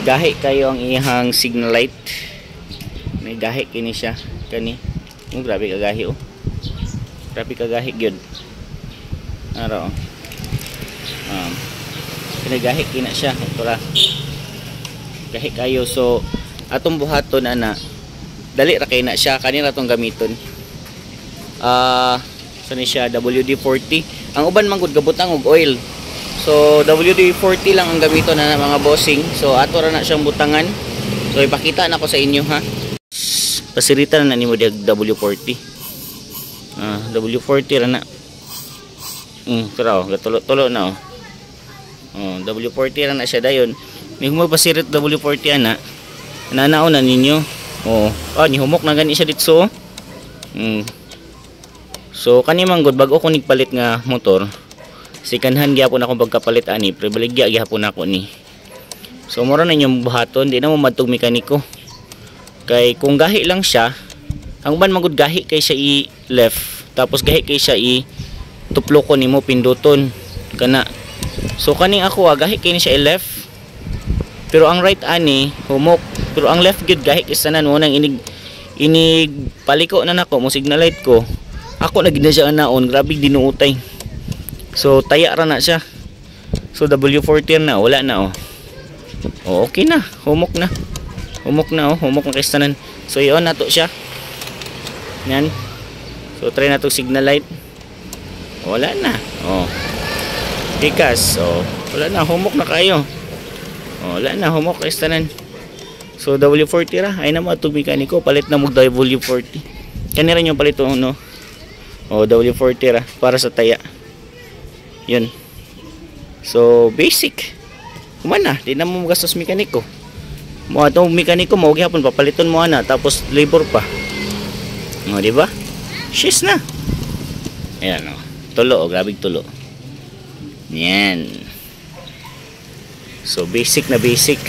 gahi kayo ang ihang signal light. May gahi kini siya kani. Grabe ka gahi oh. Grabe ka gahi gyud. Araw. Pinagahi kina siya ito ra. Gahi kayo, so atong buhaton ana dali ra kay na siya kanira tong gamiton. So ni siya WD-40. Ang uban man gud gabutang og oil. So WD-40 lang ang gamiton na mga bossing. So ato ra na siyang butangan. So ipakita na ko sa inyo ha. Pasirita na nimo dig W40. W40 ra na. Pero gatulo-tulo na oh. W40 ra na siya dayon. Ni humog pasirit W40 ana. Nananaon na ninyo. Ni humok na gani siya dito. So kani man gud bag-o ko nigpalit nga motor. Sikanhan gyapon akong pagkapalit ani, pribilegya gyapon ako ni. So mura na inyong buhaton, di na mo madtog mekaniko. Kay kung gahi lang siya, ang uban man gud gahi kay siya i-left, tapos gahi kay siya i-tuplokon nimo pinduton kana. So kaning ako gahi kay ni siya i-left. Pero ang right ani humok, pero ang left gud gahi kay tanan mo nang inig paliko na nako mo signal light ko. Ako na gid na siya naon, grabe dinuutay. So taya ra na siya. So W40 na wala na oh. Okay na, humok na. Humok na humok na kay tanan. So iyon nato siya. Yan. So try na to signal light. Wala na. Tikas. Wala na, humok na kayo. Wala na, humok kay tanan. So W40 ra ay na mo atong mekaniko palit na mo W40. Kani ra yung palit no. W40 ra para sa taya. Yun. So basic. Kumana, di na mo gastos mekaniko. Mo atong mekaniko mo gihapon papaliton mo ana tapos labor pa. Di ba? Shiz na. Ayan tulo grabe tulo. Yan. So basic na basic.